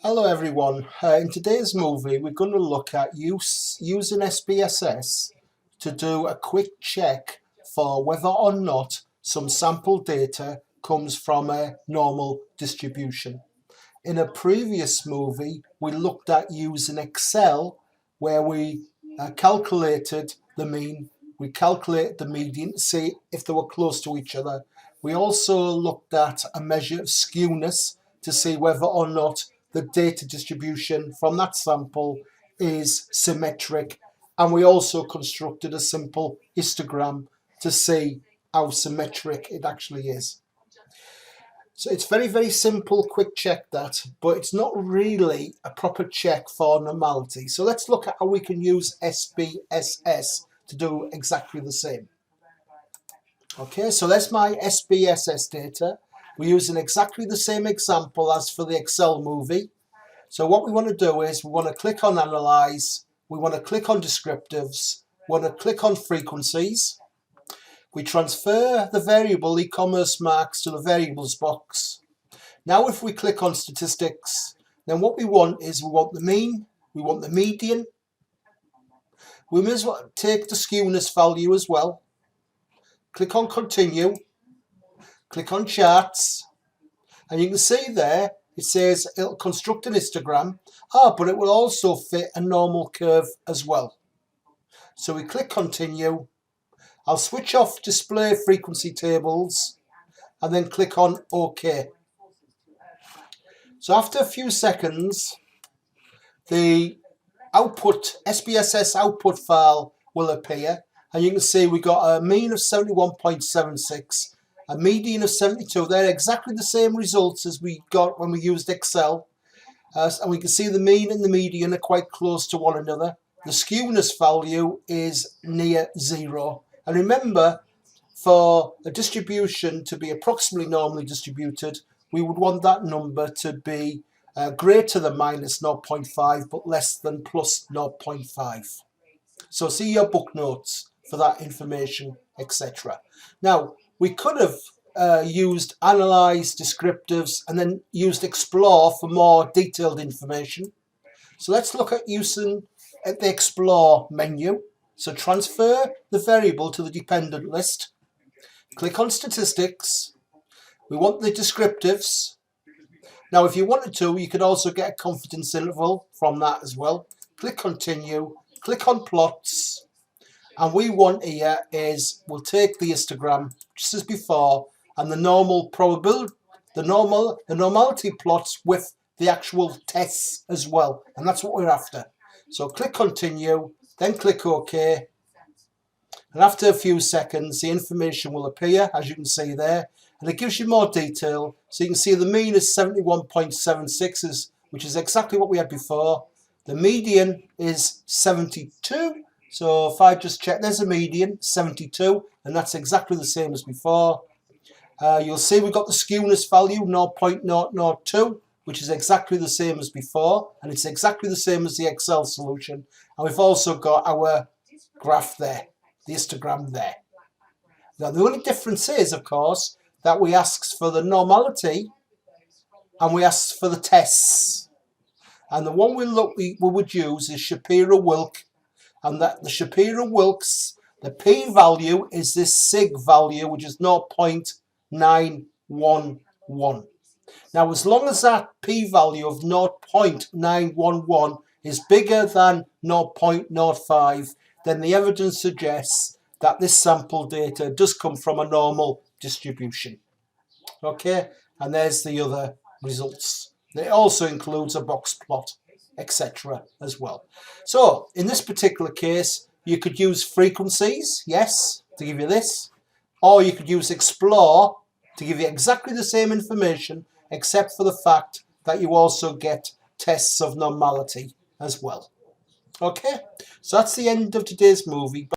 Hello everyone, in today's movie we're going to look at using SPSS to do a quick check for whether or not some sample data comes from a normal distribution. In a previous movie we looked at using Excel where we calculated the mean, we calculated the median to see if they were close to each other. We also looked at a measure of skewness to see whether or not the data distribution from that sample is symmetric, and we also constructed a simple histogram to see how symmetric it actually is. So it's very simple, quick check that, but it's not really a proper check for normality. So let's look at how we can use SPSS to do exactly the same. Okay, so that's my SPSS data. We're using exactly the same example as for the Excel movie. So what we want to do is we want to click on Analyze, we want to click on Descriptives, we want to click on Frequencies. We transfer the variable e-commerce marks to the variables box. Now if we click on Statistics, then what we want is we want the mean, we want the median. We may as well take the skewness value as well. Click on Continue, click on Charts, and you can see there it says it'll construct an histogram, but it will also fit a normal curve as well. So we click Continue. I'll switch off Display Frequency Tables and then click on OK. So after a few seconds, the output SPSS output file will appear, and you can see we got a mean of 71.76, a median of 72. They're exactly the same results as we got when we used Excel, and we can see the mean and the median are quite close to one another. The skewness value is near 0. And remember, for a distribution to be approximately normally distributed, we would want that number to be greater than minus 0.5 but less than plus 0.5. So see your book notes for that information, etc. Now, we could have used Analyze, Descriptives, and then used Explore for more detailed information. So let's look at using the Explore menu. So transfer the variable to the dependent list. Click on Statistics. We want the descriptives. Now if you wanted to, you could also get a confidence interval from that as well. Click Continue. Click on Plots. And we want here is, we'll take the histogram just as before, and the normal probability, the normality plots with the actual tests as well. And that's what we're after. So click Continue. Then click OK, and after a few seconds the information will appear, as you can see there, and it gives you more detail. So you can see the mean is 71.76, which is exactly what we had before. The median is 72, so if I just check, there's a median 72, and that's exactly the same as before. You'll see we've got the skewness value 0.002, which is exactly the same as before, and it's exactly the same as the Excel solution. And we've also got our graph there, the histogram there. Now the only difference is, of course, that we ask for the normality and we ask for the tests. And the one we would use is Shapiro-Wilk, and that the Shapiro-Wilk's, the p-value is this sig value, which is 0.911. Now, as long as that p-value of 0.911 is bigger than 0.05, then the evidence suggests that this sample data does come from a normal distribution. Okay, and there's the other results. It also includes a box plot, etc. as well. So, in this particular case, you could use frequencies, yes, to give you this, or you could use Explore to give you exactly the same information, except for the fact that you also get tests of normality as well. Okay, so that's the end of today's movie.